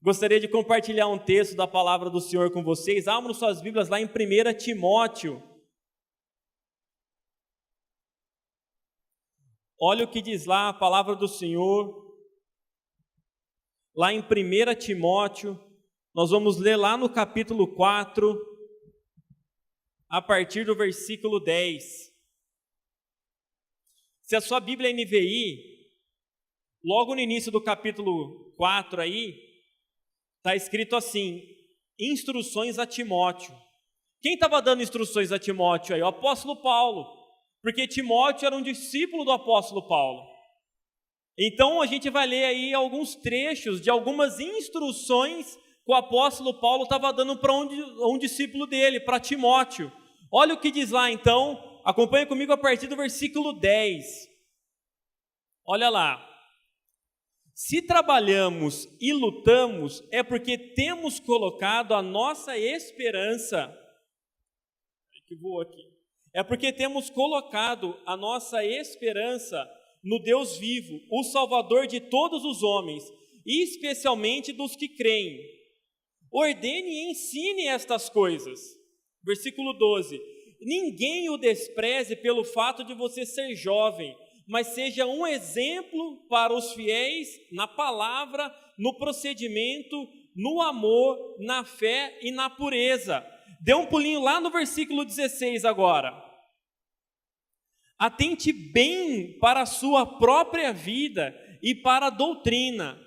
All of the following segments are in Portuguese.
Gostaria de compartilhar um texto da palavra do Senhor com vocês. Abram suas Bíblias lá em 1 Timóteo. Olha o que diz lá a palavra do Senhor. Lá em 1 Timóteo, nós vamos ler lá no capítulo 4, a partir do versículo 10. Se a sua Bíblia é NVI, logo no início do capítulo 4 aí, está escrito assim: instruções a Timóteo. Quem estava dando instruções a Timóteo aí? O apóstolo Paulo, porque Timóteo era um discípulo do apóstolo Paulo. Então a gente vai ler aí alguns trechos de algumas instruções que o apóstolo Paulo estava dando para um discípulo dele, para Timóteo. Olha o que diz lá então, acompanha comigo a partir do versículo 10. Olha lá. Se trabalhamos e lutamos, é porque temos colocado a nossa esperança. Que voou aqui. É porque temos colocado a nossa esperança no Deus vivo, o Salvador de todos os homens, e especialmente dos que creem. Ordene e ensine estas coisas. Versículo 12. Ninguém o despreze pelo fato de você ser jovem, mas seja um exemplo para os fiéis na palavra, no procedimento, no amor, na fé e na pureza. Dê um pulinho lá no versículo 16 agora. Atente bem para a sua própria vida e para a doutrina,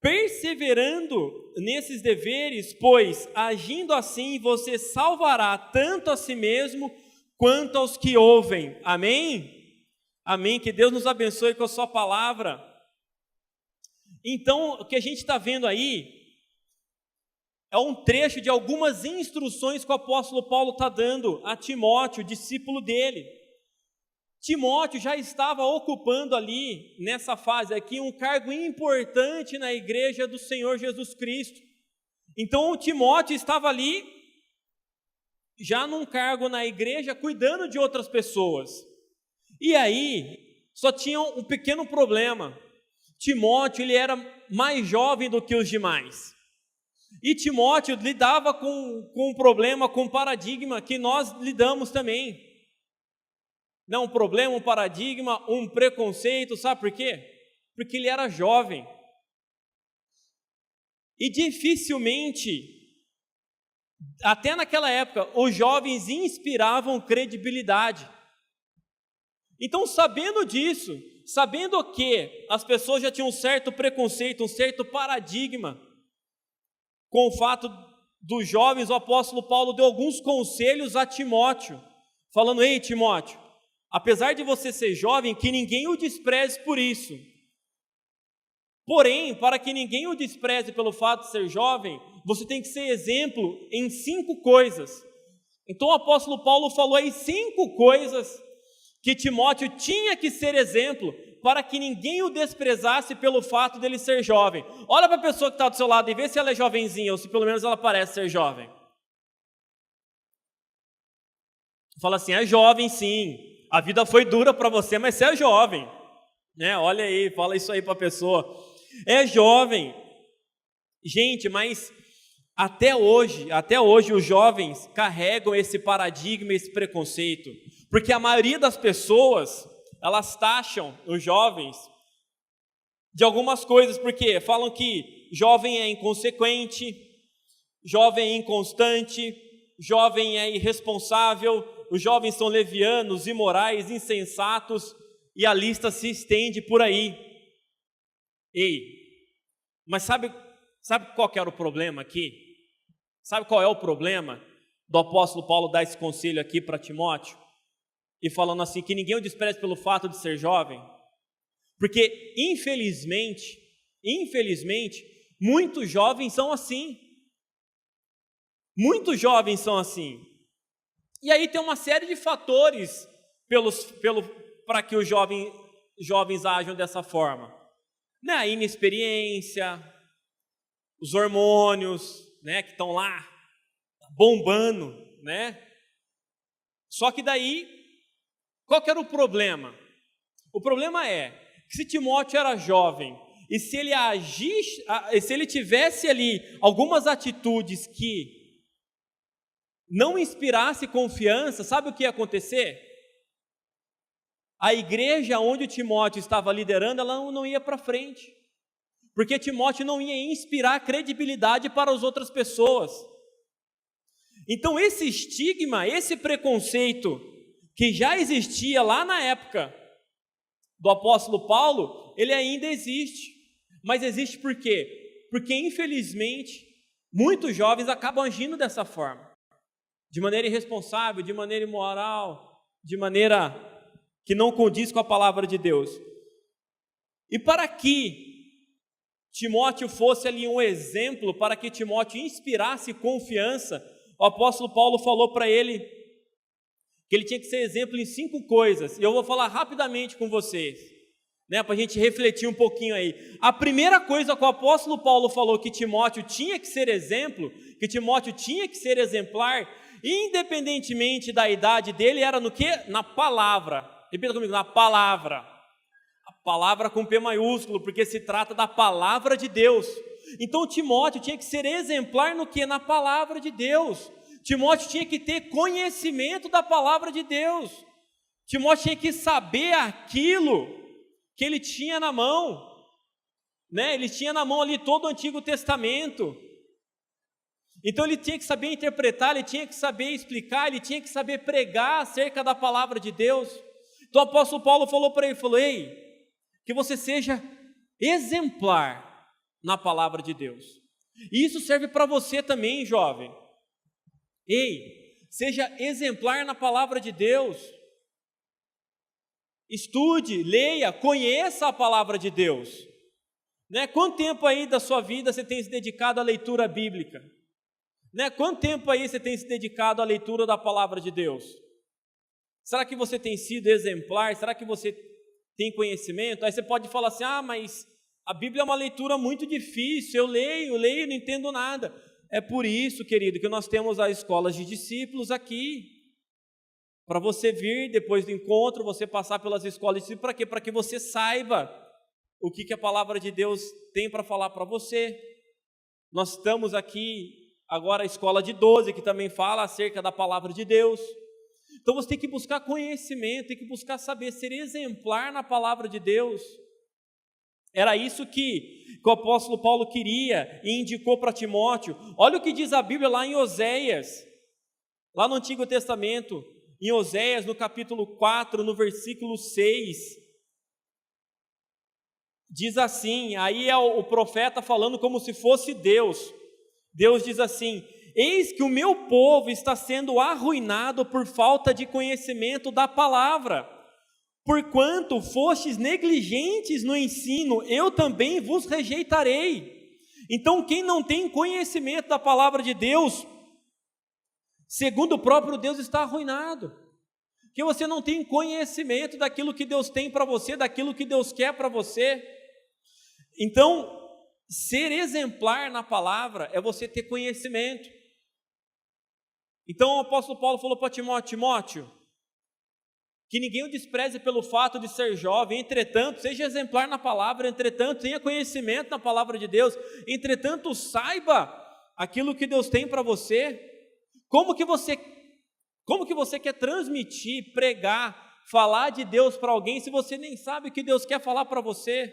perseverando nesses deveres, pois, agindo assim, você salvará tanto a si mesmo quanto aos que ouvem. Amém? Amém? Que Deus nos abençoe com a sua palavra. Então, o que a gente está vendo aí é um trecho de algumas instruções que o apóstolo Paulo está dando a Timóteo, discípulo dele. Timóteo já estava ocupando ali, nessa fase aqui, um cargo importante na igreja do Senhor Jesus Cristo. Então, Timóteo estava ali, já num cargo na igreja, cuidando de outras pessoas. E aí, só tinha um pequeno problema. Timóteo, ele era mais jovem do que os demais. E Timóteo lidava com um problema, com um paradigma que nós lidamos também. Não, um problema, um paradigma, um preconceito, sabe por quê? Porque ele era jovem. E dificilmente, até naquela época, os jovens inspiravam credibilidade. Então, sabendo disso, sabendo que as pessoas já tinham um certo preconceito, um certo paradigma, com o fato dos jovens, o apóstolo Paulo deu alguns conselhos a Timóteo, falando: ei, Timóteo, apesar de você ser jovem, que ninguém o despreze por isso. Porém, para que ninguém o despreze pelo fato de ser jovem, você tem que ser exemplo em 5 coisas. Então o apóstolo Paulo falou aí 5 coisas que Timóteo tinha que ser exemplo para que ninguém o desprezasse pelo fato dele ser jovem. Olha para a pessoa que está do seu lado e vê se ela é jovenzinha ou se pelo menos ela parece ser jovem. Fala assim: é jovem sim. A vida foi dura para você, mas você é jovem, né? Olha aí, fala isso aí para a pessoa. É jovem. Gente, mas até hoje os jovens carregam esse paradigma, esse preconceito, porque a maioria das pessoas, elas taxam os jovens de algumas coisas, porque falam que jovem é inconsequente, jovem é inconstante, jovem é irresponsável, os jovens são levianos, imorais, insensatos, e a lista se estende por aí. Ei, mas sabe qual que era o problema aqui? Sabe qual é o problema do apóstolo Paulo dar esse conselho aqui para Timóteo? E falando assim, que ninguém o despreze pelo fato de ser jovem? Porque, infelizmente, muitos jovens são assim. Muitos jovens são assim. E aí tem uma série de fatores para que os jovens ajam dessa forma. Né? A inexperiência, os hormônios, né, que estão lá bombando, né? Só que daí, qual que era o problema? O problema é que se Timóteo era jovem e se ele tivesse ali algumas atitudes que não inspirasse confiança, sabe o que ia acontecer? A igreja onde o Timóteo estava liderando, ela não ia para frente, porque Timóteo não ia inspirar credibilidade para as outras pessoas. Então esse estigma, esse preconceito que já existia lá na época do apóstolo Paulo, ele ainda existe. Mas existe por quê? Porque infelizmente muitos jovens acabam agindo dessa forma, de maneira irresponsável, de maneira imoral, de maneira que não condiz com a palavra de Deus. E para que Timóteo fosse ali um exemplo, para que Timóteo inspirasse confiança, o apóstolo Paulo falou para ele que ele tinha que ser exemplo em 5 coisas, e eu vou falar rapidamente com vocês, para a gente refletir um pouquinho aí. A primeira coisa que o apóstolo Paulo falou que Timóteo tinha que ser exemplo, que Timóteo tinha que ser exemplar, independentemente da idade dele, era no quê? Na palavra. Repita comigo, na palavra. A palavra com P maiúsculo, porque se trata da palavra de Deus. Então Timóteo tinha que ser exemplar no quê? Na palavra de Deus. Timóteo tinha que ter conhecimento da palavra de Deus. Timóteo tinha que saber aquilo que ele tinha na mão, Ele tinha na mão ali todo o Antigo Testamento. Então ele tinha que saber interpretar, ele tinha que saber explicar, ele tinha que saber pregar acerca da palavra de Deus. Então o apóstolo Paulo falou para ele, ei, que você seja exemplar na palavra de Deus. E isso serve para você também, jovem. Ei, seja exemplar na palavra de Deus. Estude, leia, conheça a palavra de Deus. Quanto tempo aí da sua vida você tem se dedicado à leitura bíblica? Quanto tempo aí você tem se dedicado à leitura da palavra de Deus? Será que você tem sido exemplar? Será que você tem conhecimento? Aí você pode falar assim, mas a Bíblia é uma leitura muito difícil, eu leio, não entendo nada. É por isso, querido, que nós temos as escolas de discípulos aqui, para você vir depois do encontro, você passar pelas escolas de discípulos, para quê? Para que você saiba o que a palavra de Deus tem para falar para você. Nós estamos aqui agora a escola de 12, que também fala acerca da palavra de Deus. Então você tem que buscar conhecimento, tem que buscar saber, ser exemplar na palavra de Deus. Era isso que o apóstolo Paulo queria e indicou para Timóteo. Olha o que diz a Bíblia lá em Oséias, lá no Antigo Testamento, em Oséias, no capítulo 4, no versículo 6. Diz assim, aí é o profeta falando como se fosse Deus. Deus diz assim, eis que o meu povo está sendo arruinado por falta de conhecimento da palavra. Porquanto fostes negligentes no ensino, eu também vos rejeitarei. Então quem não tem conhecimento da palavra de Deus, segundo o próprio Deus, está arruinado. Porque você não tem conhecimento daquilo que Deus tem para você, daquilo que Deus quer para você. Então, ser exemplar na palavra é você ter conhecimento. Então o apóstolo Paulo falou para Timóteo, que ninguém o despreze pelo fato de ser jovem, entretanto, seja exemplar na palavra, entretanto, tenha conhecimento na palavra de Deus, entretanto, saiba aquilo que Deus tem para você. Como que você quer transmitir, pregar, falar de Deus para alguém se você nem sabe o que Deus quer falar para você?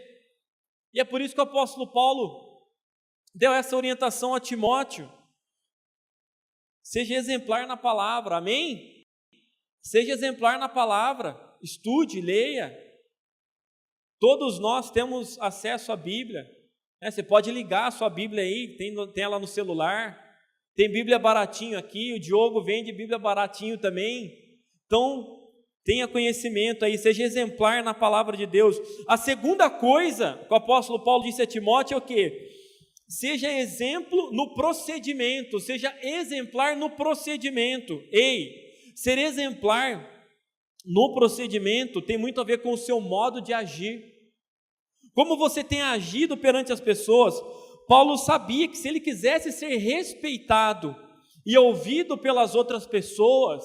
E é por isso que o apóstolo Paulo deu essa orientação a Timóteo. Seja exemplar na palavra, amém? Seja exemplar na palavra, estude, leia. Todos nós temos acesso à Bíblia, Você pode ligar a sua Bíblia aí, tem ela no celular, tem Bíblia baratinho aqui, o Diogo vende Bíblia baratinho também. Então, tenha conhecimento aí, seja exemplar na palavra de Deus. A segunda coisa que o apóstolo Paulo disse a Timóteo é o quê? Seja exemplo no procedimento, seja exemplar no procedimento. Ei, ser exemplar no procedimento tem muito a ver com o seu modo de agir. Como você tem agido perante as pessoas. Paulo sabia que se ele quisesse ser respeitado e ouvido pelas outras pessoas,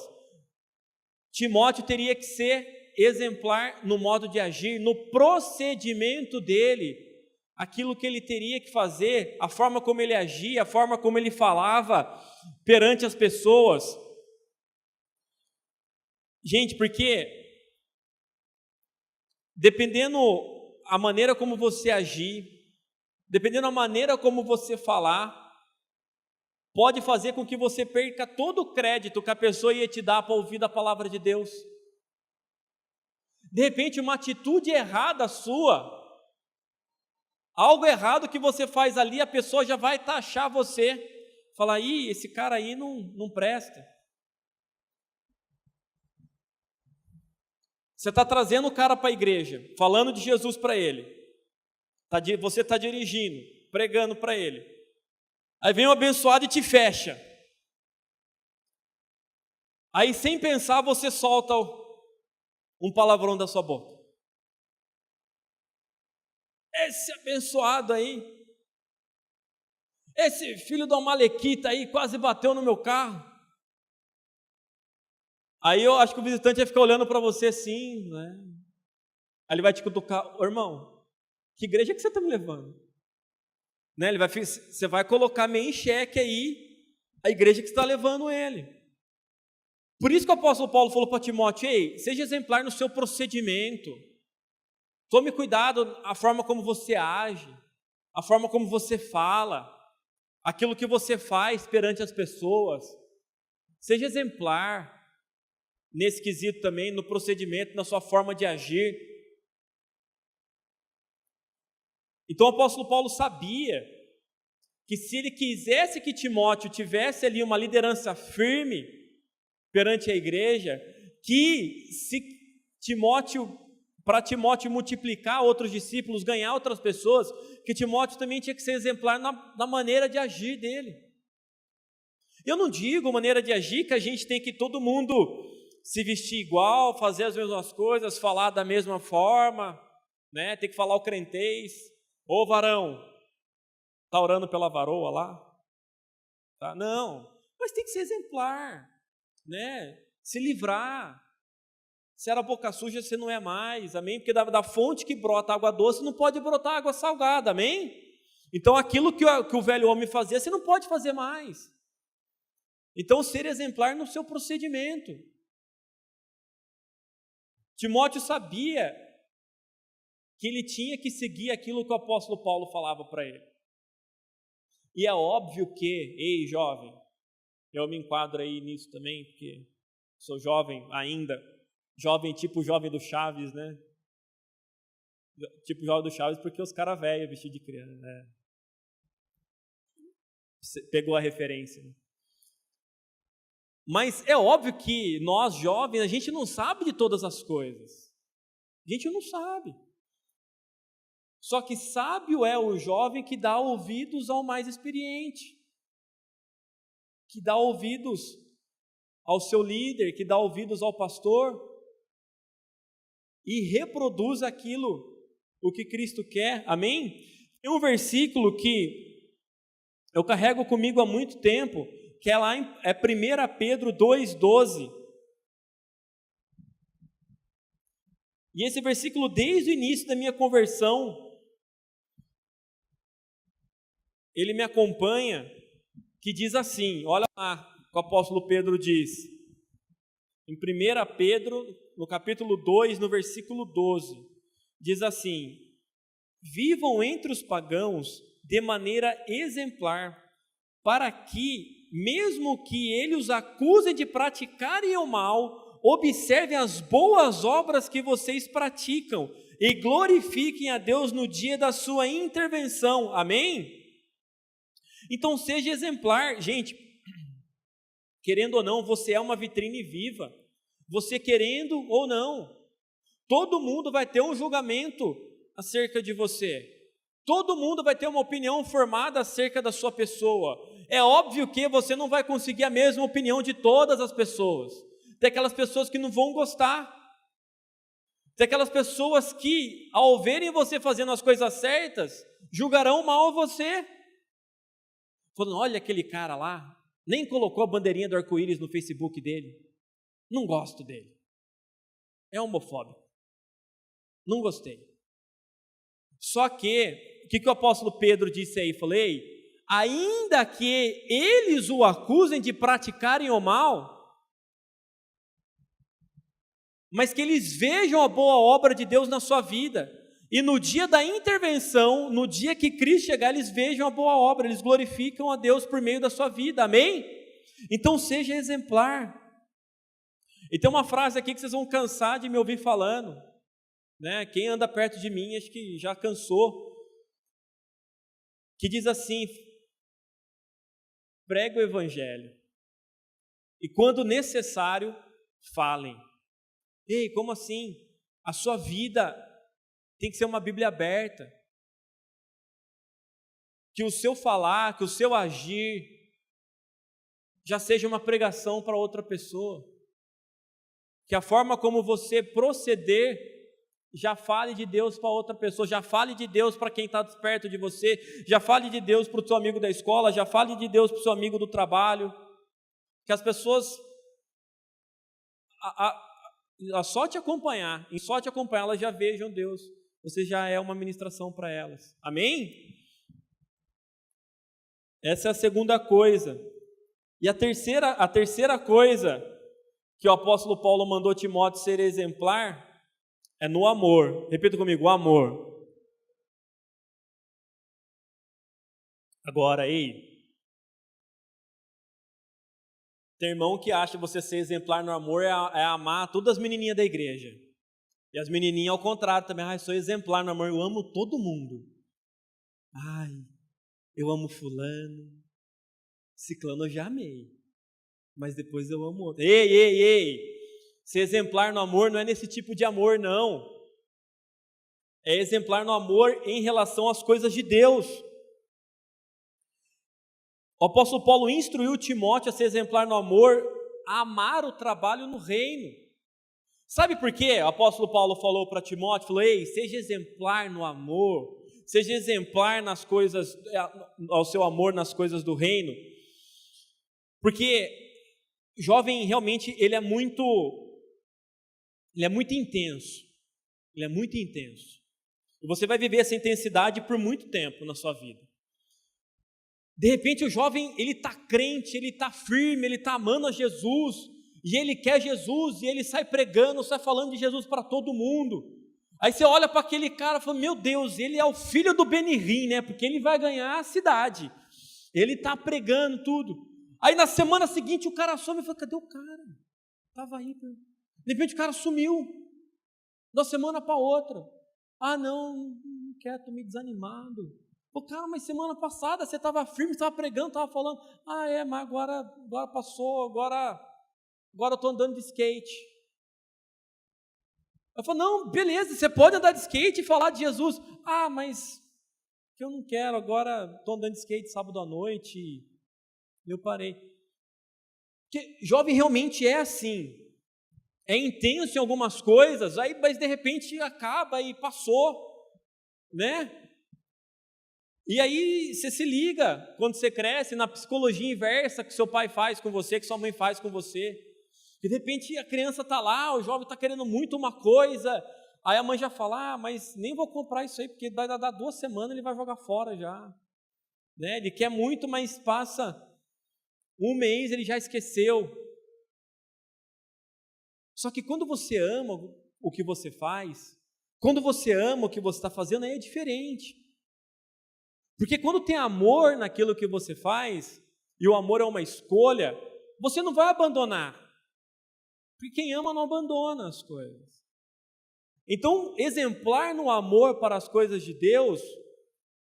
Timóteo teria que ser exemplar no modo de agir, no procedimento dele aquilo que ele teria que fazer, a forma como ele agia, a forma como ele falava perante as pessoas. Gente, porque dependendo a maneira como você agir, dependendo da maneira como você falar, pode fazer com que você perca todo o crédito que a pessoa ia te dar para ouvir da palavra de Deus. De repente, uma atitude errada sua, algo errado que você faz ali, a pessoa já vai taxar você, falar, ih, esse cara aí não presta. Você está trazendo o cara para a igreja, falando de Jesus para ele, você está dirigindo, pregando para ele, aí vem um abençoado e te fecha, aí sem pensar você solta um palavrão da sua boca. Esse abençoado aí, esse filho da malequita aí quase bateu no meu carro. Aí eu acho que o visitante vai ficar olhando para você assim, né? Aí ele vai te cutucar, ô irmão, que igreja que você está me levando? Né? Você vai colocar meio em xeque aí a igreja que está levando ele. Por isso que o apóstolo Paulo falou para Timóteo, ei, seja exemplar no seu procedimento. Tome cuidado a forma como você age, a forma como você fala, aquilo que você faz perante as pessoas. Seja exemplar nesse quesito também, no procedimento, na sua forma de agir. Então o apóstolo Paulo sabia que se ele quisesse que Timóteo tivesse ali uma liderança firme perante a igreja, que se para Timóteo multiplicar outros discípulos, ganhar outras pessoas, que Timóteo também tinha que ser exemplar na maneira de agir dele. Eu não digo maneira de agir que a gente tem que todo mundo se vestir igual, fazer as mesmas coisas, falar da mesma forma, né? Tem que falar o crentez. Ô varão, está orando pela varoa lá? Tá? Não, mas tem que ser exemplar, né? Se livrar. Se era boca suja, você não é mais, amém? Porque da fonte que brota água doce não pode brotar água salgada, amém? Então aquilo que o velho homem fazia, você não pode fazer mais. Então ser exemplar no seu procedimento. Timóteo sabia que ele tinha que seguir aquilo que o apóstolo Paulo falava para ele. E é óbvio que, ei jovem, eu me enquadro aí nisso também, porque sou jovem ainda, jovem tipo jovem do Chaves, né? Tipo jovem do Chaves porque os caras velhos vestidos de criança, né? Você pegou a referência, né? Mas é óbvio que nós jovens, a gente não sabe de todas as coisas. A gente não sabe. Só que sábio é o jovem que dá ouvidos ao mais experiente, que dá ouvidos ao seu líder, que dá ouvidos ao pastor e reproduz o que Cristo quer, amém? Tem um versículo que eu carrego comigo há muito tempo, que é lá é 1 Pedro 2,12. E esse versículo, desde o início da minha conversão, ele me acompanha, que diz assim, olha lá, o que o apóstolo Pedro diz, em 1 Pedro, no capítulo 2, no versículo 12, diz assim, vivam entre os pagãos de maneira exemplar, para que, mesmo que eles os acusem de praticarem o mal, observem as boas obras que vocês praticam e glorifiquem a Deus no dia da sua intervenção, amém? Então seja exemplar, gente, querendo ou não, você é uma vitrine viva, você querendo ou não, todo mundo vai ter um julgamento acerca de você, todo mundo vai ter uma opinião formada acerca da sua pessoa. É óbvio que você não vai conseguir a mesma opinião de todas as pessoas, tem aquelas pessoas que não vão gostar, tem aquelas pessoas que, ao verem você fazendo as coisas certas, julgarão mal você, falando, olha aquele cara lá, nem colocou a bandeirinha do arco-íris no Facebook dele, não gosto dele, é homofóbico, não gostei. Só que o que o apóstolo Pedro disse aí? Falei, ainda que eles o acusem de praticarem o mal, mas que eles vejam a boa obra de Deus na sua vida, e no dia da intervenção, no dia que Cristo chegar, eles vejam a boa obra, eles glorificam a Deus por meio da sua vida, amém? Então seja exemplar. E tem uma frase aqui que vocês vão cansar de me ouvir falando, né? Quem anda perto de mim acho que já cansou, que diz assim: pregue o evangelho e quando necessário falem. Ei, como assim? A sua vida tem que ser uma Bíblia aberta, que o seu falar, que o seu agir já seja uma pregação para outra pessoa, que a forma como você proceder já fale de Deus para outra pessoa, já fale de Deus para quem está perto de você, já fale de Deus para o seu amigo da escola, já fale de Deus para o seu amigo do trabalho, que as pessoas, só te acompanhar, elas já vejam Deus, você já é uma ministração para elas, amém? Essa é a segunda coisa. E a terceira coisa que o apóstolo Paulo mandou Timóteo ser exemplar é no amor. Repita comigo, o amor. Agora, tem irmão que acha você ser exemplar no amor é amar todas as menininhas da igreja. E as menininhas ao contrário também. Eu sou exemplar no amor, eu amo todo mundo. Eu amo fulano, ciclano eu já amei, mas depois eu amo outro. Ei, ser exemplar no amor não é nesse tipo de amor, não. É exemplar no amor em relação às coisas de Deus. O apóstolo Paulo instruiu Timóteo a ser exemplar no amor, a amar o trabalho no reino. Sabe por quê? O apóstolo Paulo falou para Timóteo, falou, ei, seja exemplar no amor, seja exemplar nas coisas, ao seu amor nas coisas do reino, porque jovem realmente ele é muito intenso, e você vai viver essa intensidade por muito tempo na sua vida. De repente o jovem ele está crente, ele está firme, ele está amando a Jesus, e ele quer Jesus, e ele sai pregando, sai falando de Jesus para todo mundo. Aí você olha para aquele cara e fala, meu Deus, ele é o filho do Benihim, né? Porque ele vai ganhar a cidade. Ele está pregando tudo. Aí na semana seguinte o cara some e fala, cadê o cara? Estava aí. De repente o cara sumiu. Da semana para outra. Não quero, estou meio desanimado. Pô, cara, mas semana passada você estava firme, estava pregando, estava falando. Mas agora passou, agora eu estou andando de skate. Eu falo, não, beleza, você pode andar de skate e falar de Jesus. Mas que eu não quero, agora estou andando de skate sábado à noite e eu parei. Porque jovem realmente é assim, é intenso em algumas coisas, mas de repente acaba e passou, né? E aí você se liga, quando você cresce, na psicologia inversa que seu pai faz com você, que sua mãe faz com você. E de repente a criança está lá, o jovem está querendo muito uma coisa, aí a mãe já fala, mas nem vou comprar isso aí, porque vai dar 2 semanas ele vai jogar fora já. Né? Ele quer muito, mas passa 1 mês, ele já esqueceu. Só que quando você ama o que você faz, quando você ama o que você está fazendo, aí é diferente. Porque quando tem amor naquilo que você faz, e o amor é uma escolha, você não vai abandonar. Porque quem ama não abandona as coisas. Então, exemplar no amor para as coisas de Deus,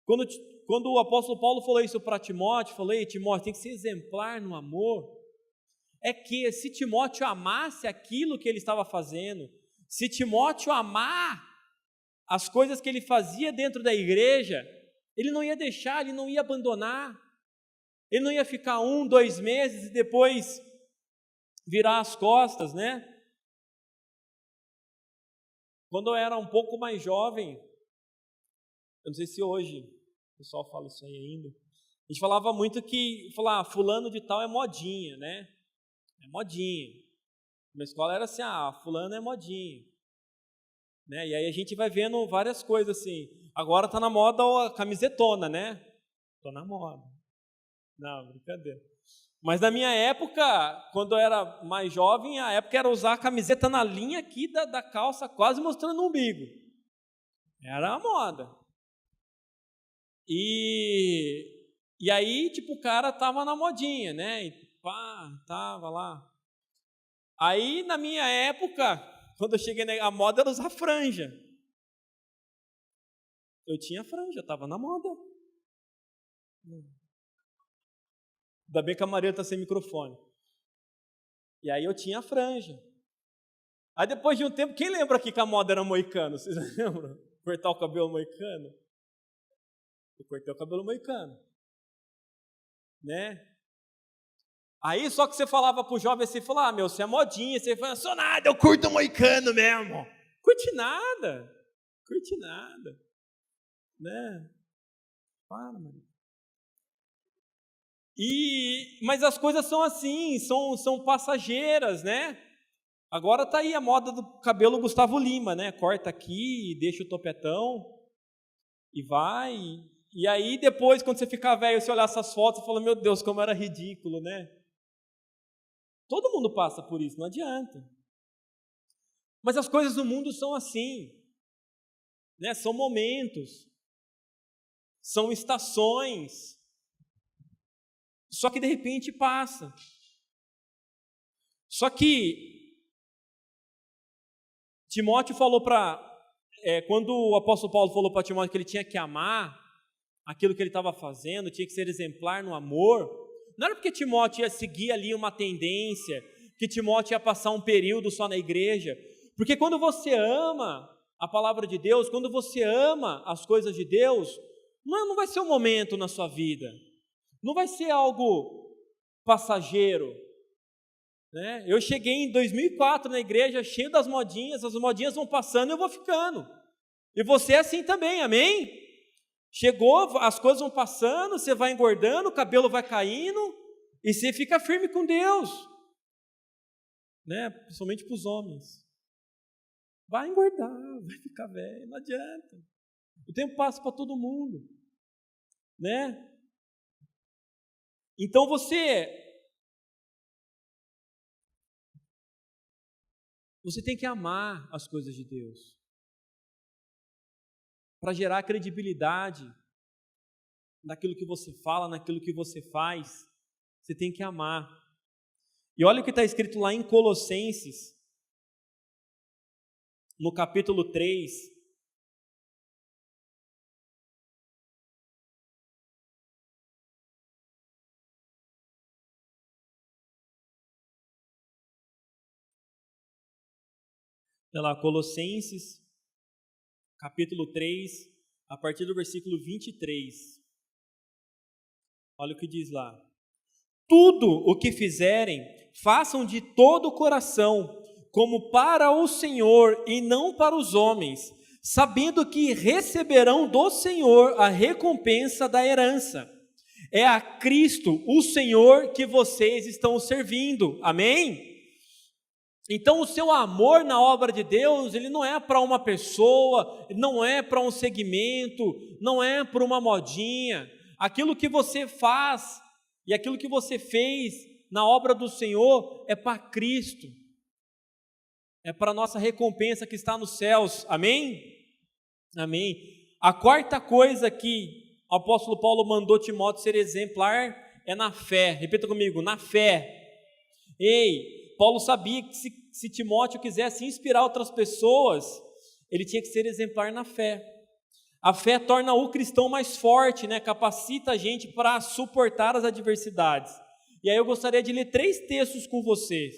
quando o apóstolo Paulo falou isso para Timóteo, falei, Timóteo, tem que ser exemplar no amor, é que se Timóteo amasse aquilo que ele estava fazendo, se Timóteo amar as coisas que ele fazia dentro da igreja, ele não ia deixar, ele não ia abandonar, ele não ia ficar 1, 2 meses e depois virar as costas, né? Quando eu era um pouco mais jovem, eu não sei se hoje o pessoal fala isso aí ainda, a gente falava muito que, fulano de tal é modinha, né? É modinha. Na escola era assim, fulano é modinha. Né? E aí a gente vai vendo várias coisas assim, Agora tá na moda a camisetona, né? Tô na moda. Não, brincadeira. Mas na minha época, quando eu era mais jovem, a época era usar a camiseta na linha aqui da calça, quase mostrando o umbigo. Era a moda. E aí, tipo, o cara tava na modinha, né? E pá, tava lá. Aí, na minha época, quando eu cheguei a moda era usar franja. Eu tinha franja, eu tava na moda. Ainda bem que a Maria está sem microfone. E aí eu tinha franja. Aí depois de um tempo, quem lembra aqui que a moda era moicano? Vocês lembram? Cortar o cabelo moicano? Eu cortei o cabelo moicano. Né? Aí só que você falava pro jovem assim, falava, meu, você é modinha, você fala, sou nada, eu curto moicano mesmo. Curte nada. Curte nada. Né? Para, mano. Mas as coisas são assim, são passageiras, né? Agora tá aí a moda do cabelo Gustavo Lima, né? Corta aqui, deixa o topetão e vai. E aí depois, quando você ficar velho, você olhar essas fotos e fala, meu Deus, como era ridículo, né? Todo mundo passa por isso, não adianta. Mas as coisas do mundo são assim, né? São momentos, são estações. Só que de repente passa. Só que Timóteo falou quando o apóstolo Paulo falou para Timóteo que ele tinha que amar aquilo que ele estava fazendo, tinha que ser exemplar no amor, não era porque Timóteo ia seguir ali uma tendência, que Timóteo ia passar um período só na igreja, porque quando você ama a palavra de Deus, quando você ama as coisas de Deus, não vai ser um momento na sua vida, não vai ser algo passageiro, né? Eu cheguei em 2004 na igreja, cheio das modinhas, as modinhas vão passando e eu vou ficando. E você é assim também, amém? Chegou, as coisas vão passando, você vai engordando, o cabelo vai caindo, e você fica firme com Deus, né? Principalmente para os homens. Vai engordar, vai ficar velho, não adianta. O tempo passa para todo mundo, né? Então você tem que amar as coisas de Deus. Para gerar credibilidade naquilo que você fala, naquilo que você faz, você tem que amar. E olha o que está escrito lá em Colossenses, no capítulo 3, Colossenses, capítulo 3, a partir do versículo 23. Olha o que diz lá. Tudo o que fizerem, façam de todo o coração, como para o Senhor e não para os homens, sabendo que receberão do Senhor a recompensa da herança. É a Cristo, o Senhor, que vocês estão servindo. Amém? Então o seu amor na obra de Deus, ele não é para uma pessoa, não é para um segmento, não é para uma modinha. Aquilo que você faz e aquilo que você fez na obra do Senhor é para Cristo. É para a nossa recompensa que está nos céus. Amém? Amém. A quarta coisa que o apóstolo Paulo mandou Timóteo ser exemplar é na fé. Repita comigo, na fé. Ei, Paulo sabia que se Timóteo quisesse inspirar outras pessoas, ele tinha que ser exemplar na fé. A fé torna o cristão mais forte, né? Capacita a gente para suportar as adversidades. E aí eu gostaria de ler 3 textos com vocês,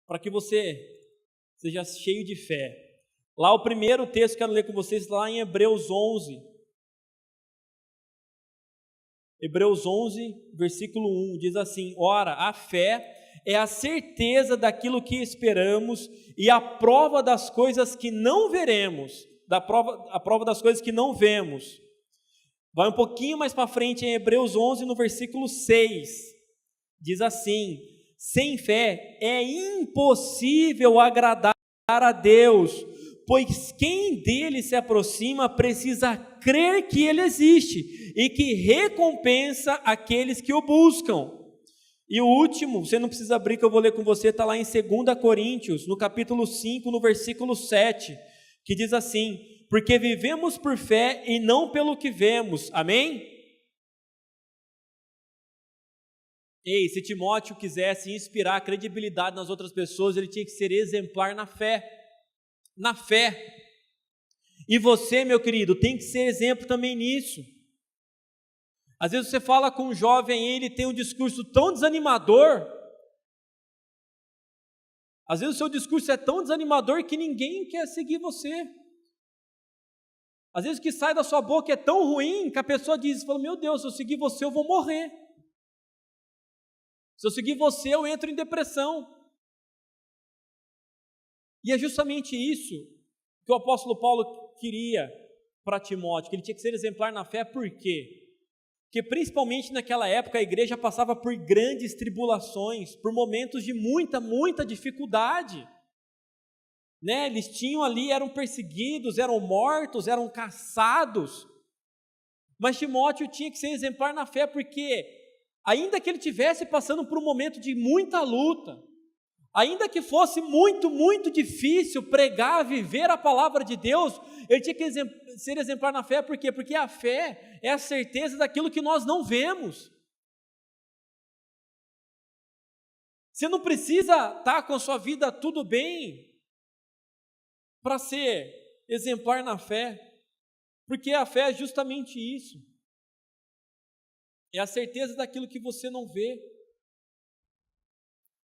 para que você seja cheio de fé. Lá o primeiro texto que eu quero ler com vocês, lá em Hebreus 11. Hebreus 11, versículo 1, diz assim: Ora, a fé é a certeza daquilo que esperamos e a prova das coisas que não veremos, a prova das coisas que não vemos. Vai um pouquinho mais para frente em Hebreus 11, no versículo 6, diz assim: sem fé é impossível agradar a Deus, pois quem dele se aproxima precisa crer que ele existe e que recompensa aqueles que o buscam. E o último, você não precisa abrir que eu vou ler com você, está lá em 2 Coríntios, no capítulo 5, no versículo 7, que diz assim: porque vivemos por fé e não pelo que vemos, amém? Ei, se Timóteo quisesse inspirar credibilidade nas outras pessoas, ele tinha que ser exemplar na fé. Na fé. E você, meu querido, tem que ser exemplo também nisso. Às vezes você fala com um jovem e ele tem um discurso tão desanimador. Às vezes o seu discurso é tão desanimador que ninguém quer seguir você. Às vezes o que sai da sua boca é tão ruim que a pessoa diz, fala, meu Deus, se eu seguir você eu vou morrer. Se eu seguir você eu entro em depressão. E é justamente isso que o apóstolo Paulo queria para Timóteo, que ele tinha que ser exemplar na fé. Por quê? Porque principalmente naquela época a igreja passava por grandes tribulações, por momentos de muita dificuldade. Né? Eles tinham ali, eram perseguidos, eram mortos, eram caçados. Mas Timóteo tinha que ser exemplar na fé, porque ainda que ele estivesse passando por um momento de muita luta, ainda que fosse muito difícil pregar, viver a palavra de Deus, ele tinha que ser exemplar na fé. Por quê? Porque a fé é a certeza daquilo que nós não vemos. Você não precisa estar com a sua vida tudo bem para ser exemplar na fé, porque a fé é justamente isso. É a certeza daquilo que você não vê,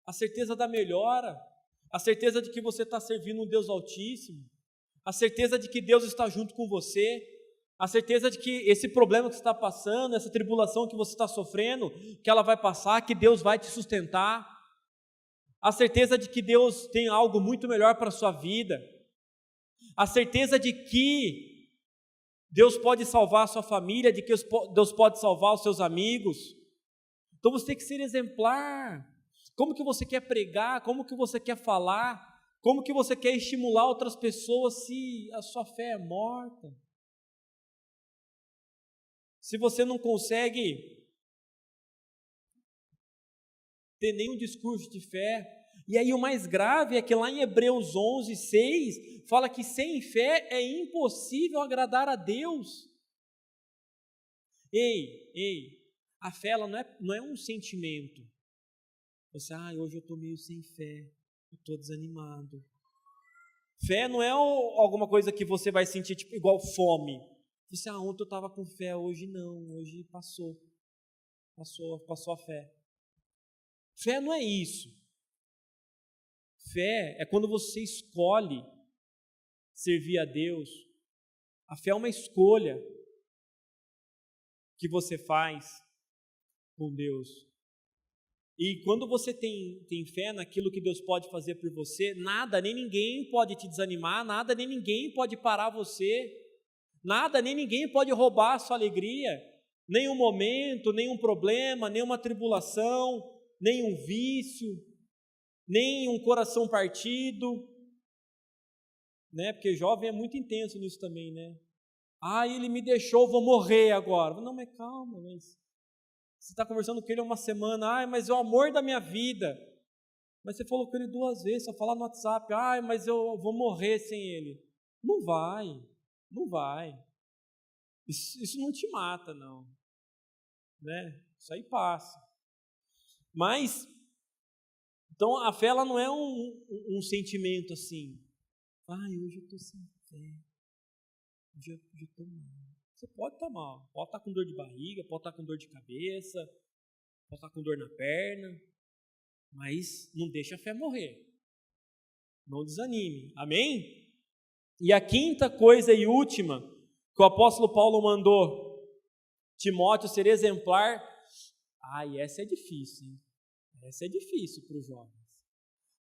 a certeza da melhora, a certeza de que você está servindo um Deus Altíssimo, a certeza de que Deus está junto com você, a certeza de que esse problema que você está passando, essa tribulação que você está sofrendo, que ela vai passar, que Deus vai te sustentar, a certeza de que Deus tem algo muito melhor para a sua vida, a certeza de que Deus pode salvar a sua família, de que Deus pode salvar os seus amigos. Então você tem que ser exemplar. Como que você quer pregar? Como que você quer falar? Como que você quer estimular outras pessoas se a sua fé é morta? Se você não consegue ter nenhum discurso de fé. E aí o mais grave é que lá em Hebreus 11:6 fala que sem fé é impossível agradar a Deus. Ei, a fé ela não é um sentimento. Você, hoje eu estou meio sem fé, eu estou desanimado. Fé não é alguma coisa que você vai sentir tipo, igual fome. Você, ontem eu estava com fé, hoje não, hoje passou a fé. Fé não é isso. Fé é quando você escolhe servir a Deus. A fé é uma escolha que você faz com Deus. E quando você tem fé naquilo que Deus pode fazer por você, nada, nem ninguém pode te desanimar, nada, nem ninguém pode parar você, nada, nem ninguém pode roubar a sua alegria, nenhum momento, nenhum problema, nenhuma tribulação, nenhum vício, nem um coração partido, né? Porque jovem é muito intenso nisso também, né? Ele me deixou, vou morrer agora. Não, mas calma, mas você está conversando com ele há uma semana, mas é o amor da minha vida. Mas você falou com ele 2 vezes, só falar no WhatsApp, mas eu vou morrer sem ele. Não vai. Isso não te mata, não. Né? Isso aí passa. Mas, então a fé ela não é um sentimento assim, hoje eu estou sem fé, hoje eu estou mal. Você pode estar mal, pode estar com dor de barriga, pode estar com dor de cabeça, pode estar com dor na perna, mas não deixa a fé morrer, não desanime, amém? E a quinta coisa e última que o apóstolo Paulo mandou Timóteo ser exemplar, e essa é difícil, hein? Essa é difícil para os jovens.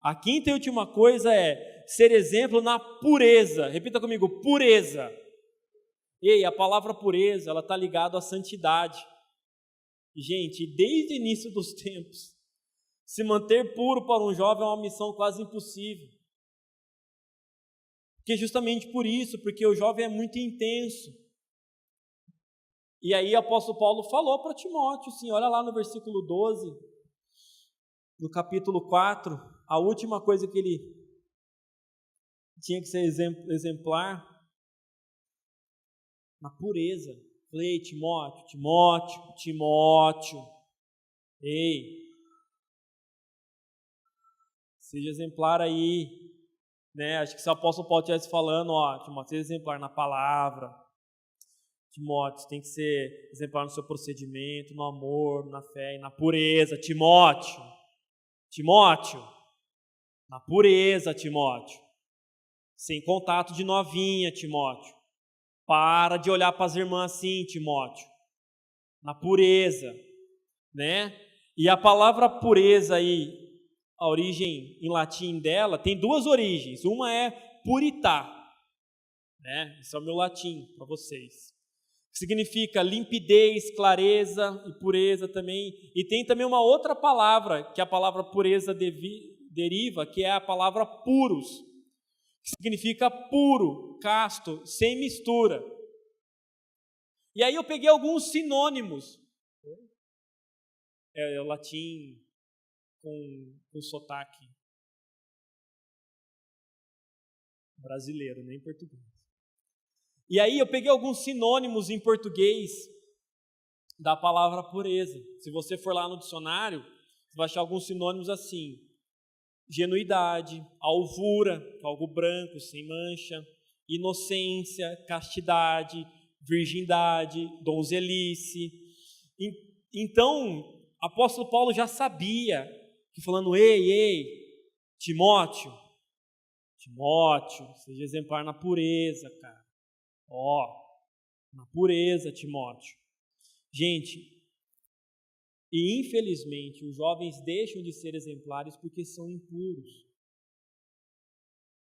A quinta e última coisa é ser exemplo na pureza. Repita comigo, pureza. A palavra pureza, ela está ligada à santidade. Gente, desde o início dos tempos, se manter puro para um jovem é uma missão quase impossível. Porque justamente por isso, porque o jovem é muito intenso. E aí o apóstolo Paulo falou para Timóteo, assim, olha lá no versículo 12, no capítulo 4, a última coisa que ele tinha que ser exemplar, na pureza. Falei, Timóteo, ei, seja exemplar aí, né? Acho que se o apóstolo Paulo estivesse falando, Timóteo, seja exemplar na palavra. Timóteo, tem que ser exemplar no seu procedimento, no amor, na fé e na pureza. Timóteo, na pureza, Timóteo. Sem contato de novinha, Timóteo. Para de olhar para as irmãs assim, Timóteo. Na pureza, né? E a palavra pureza aí, a origem em latim dela, tem duas origens. Uma é puritar, né? Esse é o meu latim para vocês. Que significa limpidez, clareza e pureza também. E tem também uma outra palavra, que a palavra pureza deriva, que é a palavra puros, que significa puro, casto, sem mistura. E aí eu peguei alguns sinônimos. É o latim com sotaque brasileiro, nem português. E aí eu peguei alguns sinônimos em português da palavra pureza. Se você for lá no dicionário, você vai achar alguns sinônimos assim: genuidade, alvura, algo branco, sem mancha, inocência, castidade, virgindade, donzelice. Então, o apóstolo Paulo já sabia, que falando, ei, Timóteo, seja exemplar na pureza, cara. Na pureza, Timóteo. Gente, e infelizmente os jovens deixam de ser exemplares porque são impuros.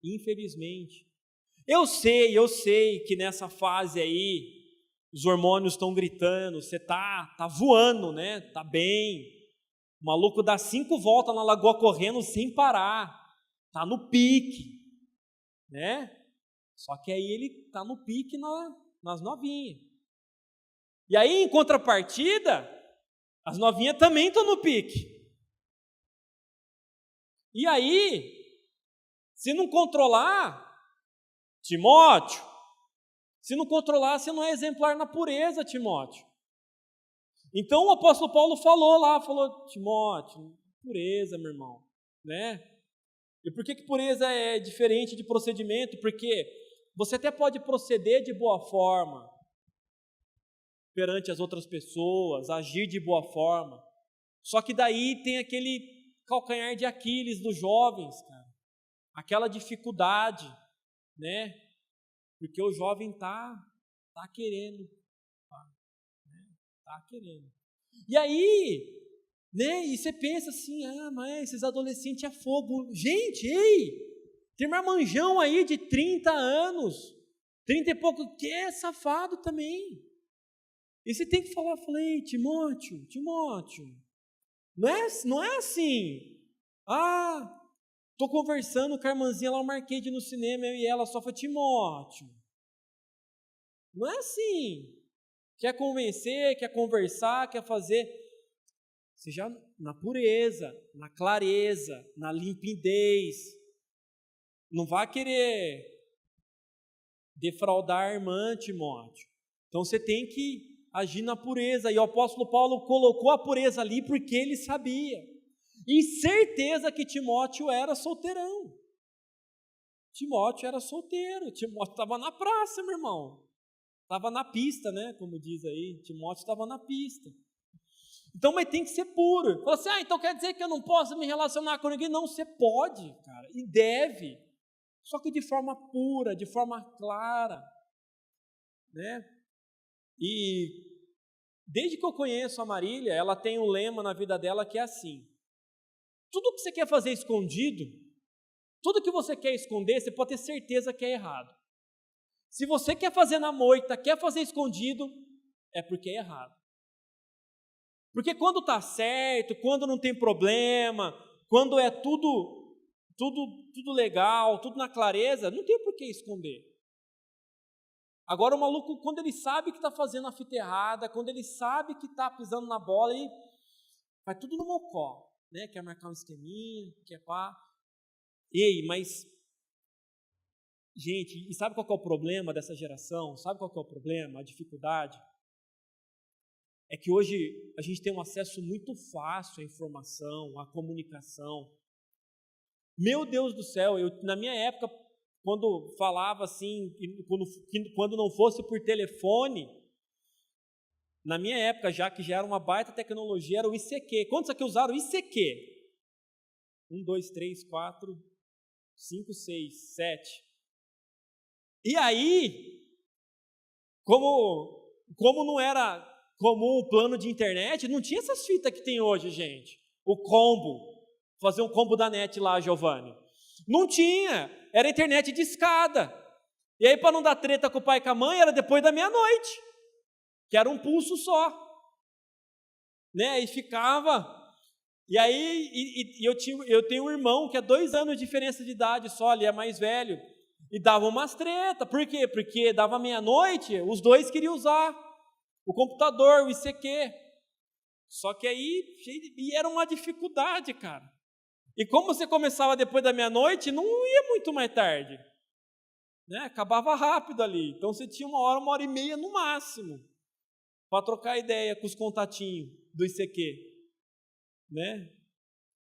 Infelizmente. Eu sei que nessa fase aí, os hormônios estão gritando, você tá voando, né? Tá bem. O maluco dá 5 voltas na lagoa correndo sem parar. Tá no pique, né? Só que aí ele tá no pique nas novinhas. E aí, em contrapartida, as novinhas também estão no pique. E aí, se não controlar, Timóteo, se não controlar, você não é exemplar na pureza, Timóteo. Então o apóstolo Paulo falou, Timóteo, pureza, meu irmão, né? E por que pureza é diferente de procedimento? Porque você até pode proceder de boa forma perante as outras pessoas, agir de boa forma. Só que daí tem aquele calcanhar de Aquiles dos jovens, cara. Aquela dificuldade, né? Porque o jovem tá querendo, tá querendo. E aí, né? E você pensa assim, mas esses adolescentes é fogo. Gente, ei! Tem marmanjão aí de 30 anos, 30 e pouco, que é safado também. E você tem que falei, Timóteo, não é assim, tô conversando com a irmãzinha lá, eu marquei de ir no cinema, eu e ela, só foi Timóteo. Não é assim, quer convencer, quer conversar, quer fazer, seja na pureza, na clareza, na limpidez, não vai querer defraudar a irmã, Timóteo. Então você tem que agir na pureza, e o apóstolo Paulo colocou a pureza ali porque ele sabia, e certeza que Timóteo era solteirão. Timóteo era solteiro, Timóteo estava na praça, meu irmão, estava na pista, né, como diz aí, Timóteo estava na pista. Então, mas tem que ser puro. Fala assim, então quer dizer que eu não posso me relacionar com ninguém? Não, você pode, cara, e deve, só que de forma pura, de forma clara, né? E desde que eu conheço a Marília, ela tem um lema na vida dela que é assim: tudo que você quer fazer escondido, tudo que você quer esconder, você pode ter certeza que é errado. Se você quer fazer na moita, quer fazer escondido, é porque é errado. Porque quando está certo, quando não tem problema, quando é tudo tudo legal, tudo na clareza, não tem por que esconder. Agora o maluco, quando ele sabe que está fazendo a fita errada, quando ele sabe que está pisando na bola, ele vai tudo no mocó, né? Quer marcar um esqueminha, quer pá. Ei, mas, gente, e sabe qual que é o problema dessa geração? Sabe qual que é o problema, a dificuldade? É que hoje a gente tem um acesso muito fácil à informação, à comunicação. Meu Deus do céu, na minha época, quando falava assim, quando não fosse por telefone, na minha época, já que já era uma baita tecnologia, era o ICQ. Quantos aqui usaram o ICQ? 1, 2, 3, 4, 5, 6, 7. E aí, como não era comum o plano de internet, não tinha essas fitas que tem hoje, gente. O combo. Fazer um combo da net lá, Giovanni. Não tinha. Era internet de escada. E aí, para não dar treta com o pai e com a mãe, era depois da meia-noite. Que era um pulso só. Né? E ficava... E aí, eu tenho um irmão que é 2 anos de diferença de idade só, ele é mais velho. E dava umas treta. Por quê? Porque dava meia-noite, os dois queriam usar o computador, o ICQ. Só que aí, e era uma dificuldade, cara. E como você começava depois da meia-noite, não ia muito mais tarde. Né? Acabava rápido ali. Então você tinha 1 hora e meia no máximo para trocar ideia com os contatinhos do ICQ. Né?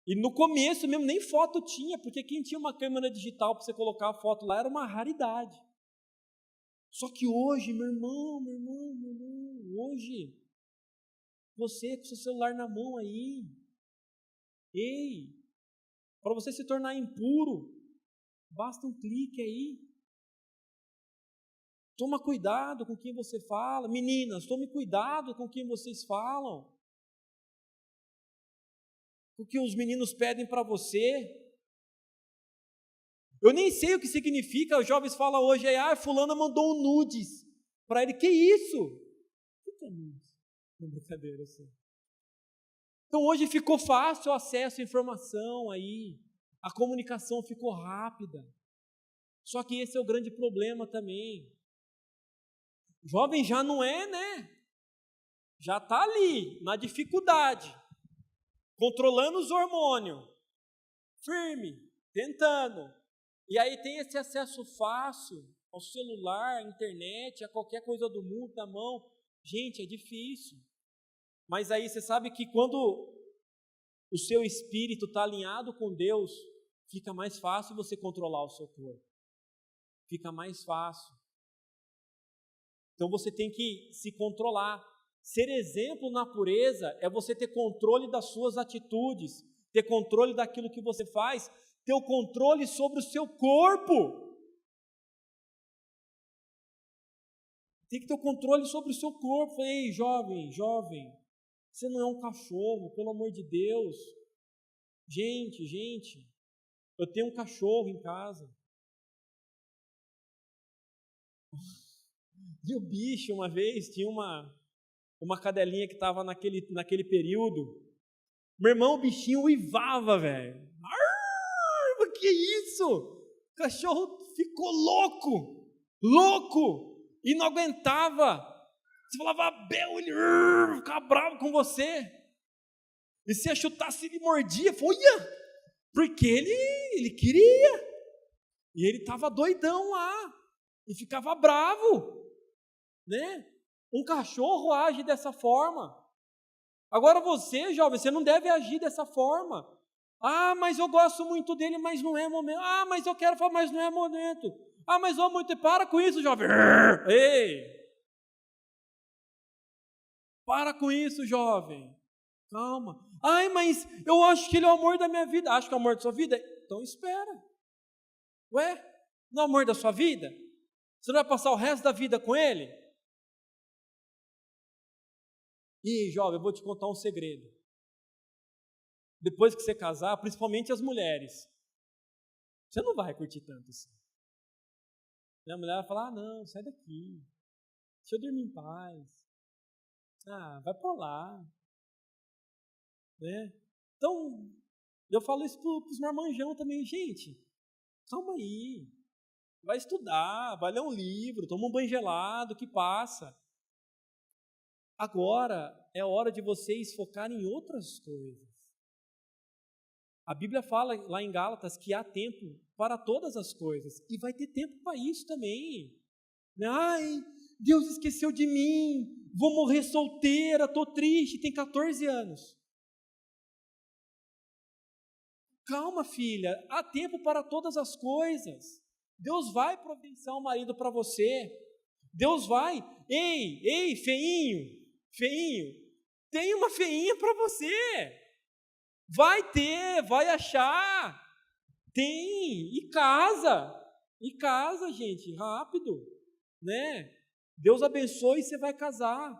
E no começo mesmo nem foto tinha, porque quem tinha uma câmera digital para você colocar a foto lá era uma raridade. Só que hoje, meu irmão, hoje, você com seu celular na mão aí, ei, para você se tornar impuro, basta um clique aí. Toma cuidado com quem você fala. Meninas, tome cuidado com quem vocês falam. O que os meninos pedem para você. Eu nem sei o que significa, os jovens falam hoje, fulana mandou um nudes para ele. Que isso? O que é nudes? Não, brincadeira, assim. Então hoje ficou fácil o acesso à informação aí, a comunicação ficou rápida. Só que esse é o grande problema também. O jovem já não é, né? Já está ali, na dificuldade, controlando os hormônios, firme, tentando. E aí tem esse acesso fácil ao celular, à internet, a qualquer coisa do mundo na mão. Gente, é difícil. Mas aí você sabe que quando o seu espírito está alinhado com Deus, fica mais fácil você controlar o seu corpo. Fica mais fácil. Então você tem que se controlar. Ser exemplo na pureza é você ter controle das suas atitudes, ter controle daquilo que você faz, ter o controle sobre o seu corpo. Tem que ter o controle sobre o seu corpo. Ei, jovem, você não é um cachorro, pelo amor de Deus. Gente, eu tenho um cachorro em casa. E o bicho, uma vez, tinha uma cadelinha que estava naquele período. Meu irmão, o bichinho uivava, velho. Que isso? O cachorro ficou louco, e não aguentava. Você falava, Abel, ele ficava bravo com você. E se chutasse, ele mordia, porque ele queria. E ele estava doidão lá, e ficava bravo. Né? Um cachorro age dessa forma. Agora você, jovem, você não deve agir dessa forma. Mas eu gosto muito dele, mas não é momento. Mas eu quero falar, mas não é momento. Mas eu amo muito. Para com isso, jovem. Ei! Para com isso, jovem. Calma. Mas eu acho que ele é o amor da minha vida. Acho que é o amor da sua vida? Então espera. Ué? Não é o amor da sua vida? Você não vai passar o resto da vida com ele? Jovem, eu vou te contar um segredo. Depois que você casar, principalmente as mulheres, você não vai curtir tanto assim. A mulher vai falar, não, sai daqui. Deixa eu dormir em paz. Vai pra lá. Né? Então, Eu falo isso para os marmanjão também, gente, calma aí, vai estudar, vai ler um livro, toma um banho gelado, que passa. Agora é hora de vocês focarem em outras coisas. A Bíblia fala lá em Gálatas que há tempo para todas as coisas, e vai ter tempo para isso também. Ai, Deus esqueceu de mim, vou morrer solteira, estou triste, tem 14 anos. Calma, filha, há tempo para todas as coisas. Deus vai providenciar um marido para você. Deus vai. Ei, feinho, tem uma feinha para você. Vai ter, vai achar. Tem, e casa, gente, rápido, né? Deus abençoe e você vai casar.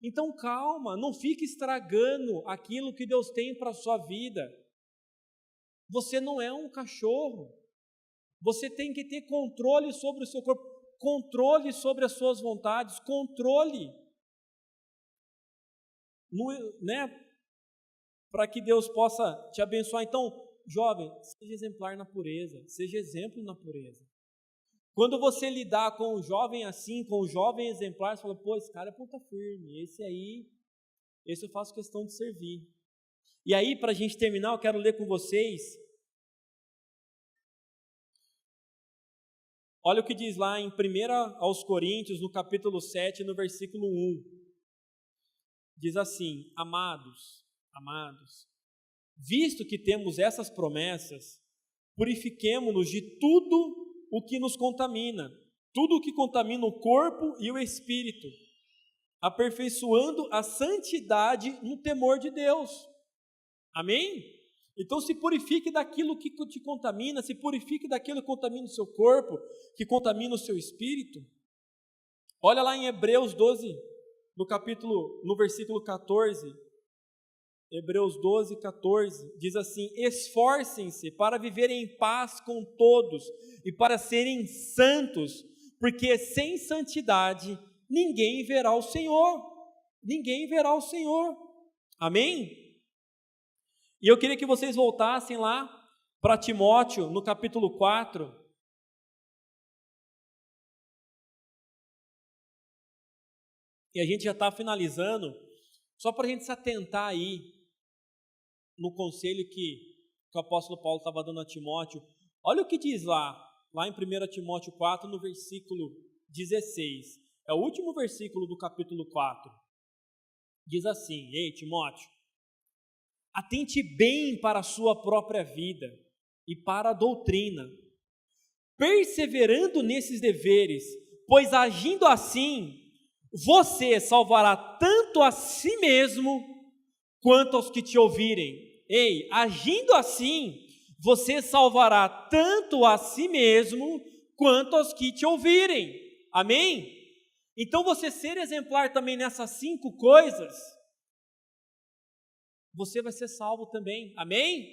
Então calma, não fique estragando aquilo que Deus tem para a sua vida. Você não é um cachorro. Você tem que ter controle sobre o seu corpo, controle sobre as suas vontades, controle, né? Para que Deus possa te abençoar. Então, jovem, seja exemplar na pureza, seja exemplo na pureza. Quando você lidar com um jovem assim, com um jovem exemplar, você fala, pô, esse cara é ponta firme, esse eu faço questão de servir. E aí, para a gente terminar, eu quero ler com vocês, olha o que diz lá em 1 aos Coríntios, no capítulo 7, no versículo 1. Diz assim, amados, visto que temos essas promessas, purifiquemo-nos de tudo o que nos contamina, tudo o que contamina o corpo e o espírito, aperfeiçoando a santidade no temor de Deus. Amém? Então se purifique daquilo que te contamina, se purifique daquilo que contamina o seu corpo, que contamina o seu espírito. Olha lá em Hebreus 12, no versículo 14, Hebreus 12, 14, diz assim, esforcem-se para viverem em paz com todos e para serem santos, porque sem santidade ninguém verá o Senhor, amém? E eu queria que vocês voltassem lá para Timóteo, no capítulo 4, e a gente já está finalizando, só para a gente se atentar aí, no conselho que o apóstolo Paulo estava dando a Timóteo. Olha o que diz lá em 1 Timóteo 4, no versículo 16. É o último versículo do capítulo 4. Diz assim, ei Timóteo, atente bem para a sua própria vida e para a doutrina, perseverando nesses deveres, pois agindo assim, você salvará tanto a si mesmo, quanto aos que te ouvirem. Ei, agindo assim, você salvará tanto a si mesmo, quanto aos que te ouvirem. Amém? Então você ser exemplar também nessas 5 coisas, você vai ser salvo também. Amém?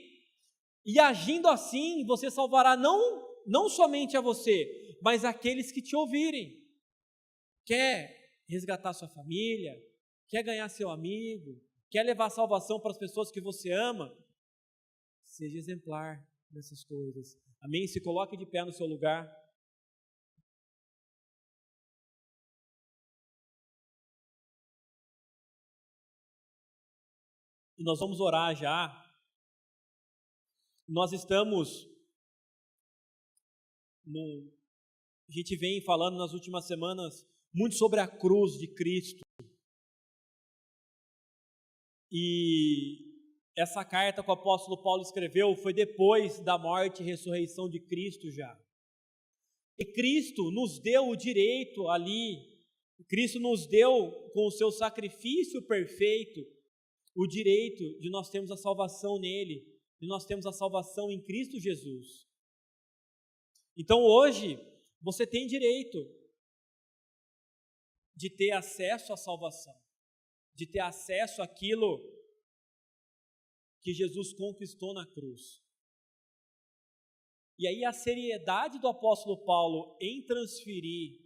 E agindo assim, você salvará não somente a você, mas aqueles que te ouvirem. Quer resgatar sua família? Quer ganhar seu amigo? Quer levar salvação para as pessoas que você ama? Seja exemplar nessas coisas. Amém? Se coloque de pé no seu lugar. E nós vamos orar já. Nós estamos a gente vem falando nas últimas semanas muito sobre a cruz de Cristo. E essa carta que o apóstolo Paulo escreveu foi depois da morte e ressurreição de Cristo já. E Cristo nos deu o direito ali, Cristo nos deu com o seu sacrifício perfeito, o direito de nós termos a salvação nele, de nós termos a salvação em Cristo Jesus. Então hoje, você tem direito de ter acesso à salvação, de ter acesso àquilo que Jesus conquistou na cruz. E aí a seriedade do apóstolo Paulo em transferir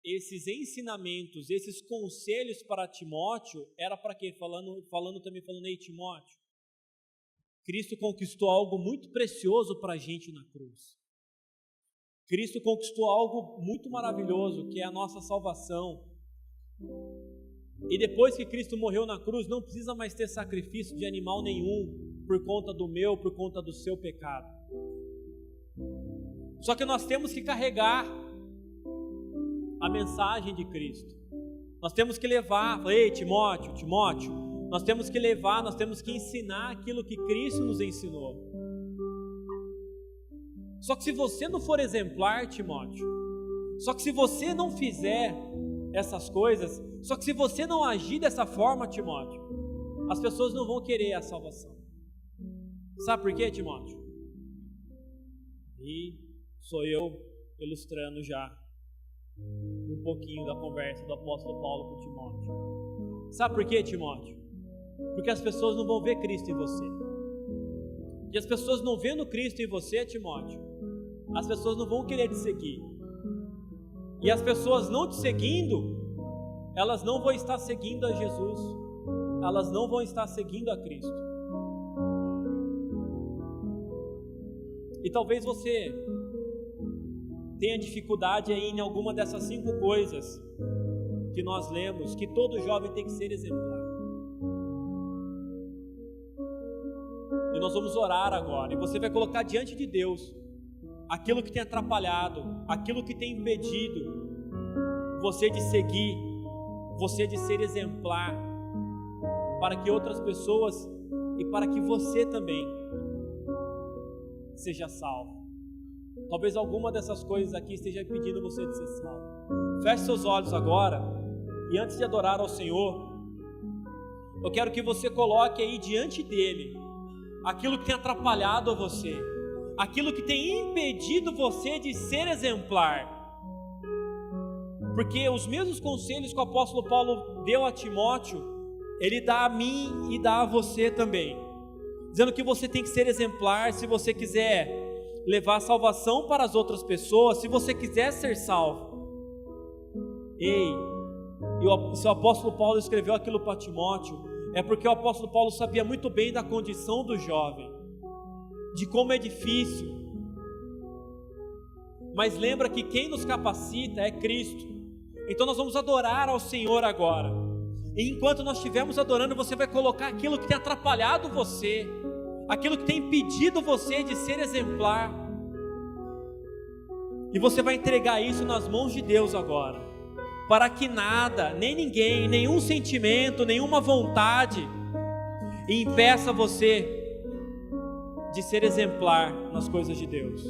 esses ensinamentos, esses conselhos para Timóteo, era para quê? Falando, ei Timóteo, Cristo conquistou algo muito precioso para a gente na cruz. Cristo conquistou algo muito maravilhoso, que é a nossa salvação. E depois que Cristo morreu na cruz, não precisa mais ter sacrifício de animal nenhum, por conta do meu, por conta do seu pecado. Só que nós temos que carregar a mensagem de Cristo. Nós temos que levar, ei Timóteo, nós temos que levar, nós temos que ensinar aquilo que Cristo nos ensinou. Só que se você não for exemplar, Timóteo, só que se você não fizer essas coisas, só que se você não agir dessa forma, Timóteo, as pessoas não vão querer a salvação. Sabe por quê, Timóteo? E sou eu ilustrando já um pouquinho da conversa do apóstolo Paulo com Timóteo. Sabe por quê, Timóteo? Porque as pessoas não vão ver Cristo em você. E as pessoas não vendo Cristo em você, Timóteo, as pessoas não vão querer te seguir. E as pessoas não te seguindo, elas não vão estar seguindo a Jesus, elas não vão estar seguindo a Cristo. E talvez você tenha dificuldade aí em alguma dessas 5 coisas que nós lemos, que todo jovem tem que ser exemplar. E nós vamos orar agora, e você vai colocar diante de Deus aquilo que tem atrapalhado, aquilo que tem impedido você de seguir, você de ser exemplar, para que outras pessoas e para que você também seja salvo. Talvez alguma dessas coisas aqui esteja impedindo você de ser salvo. Feche seus olhos agora, e antes de adorar ao Senhor, eu quero que você coloque aí diante dele aquilo que tem atrapalhado você, aquilo que tem impedido você de ser exemplar. Porque os mesmos conselhos que o apóstolo Paulo deu a Timóteo, ele dá a mim e dá a você também, dizendo que você tem que ser exemplar se você quiser levar a salvação para as outras pessoas, se você quiser ser salvo. E se o apóstolo Paulo escreveu aquilo para Timóteo, é porque o apóstolo Paulo sabia muito bem da condição do jovem, de como é difícil. Mas lembra que quem nos capacita é Cristo. Então nós vamos adorar ao Senhor agora. E enquanto nós estivermos adorando, você vai colocar aquilo que tem atrapalhado você, aquilo que tem impedido você de ser exemplar, e você vai entregar isso nas mãos de Deus agora, para que nada, nem ninguém, nenhum sentimento, nenhuma vontade impeça você de ser exemplar nas coisas de Deus.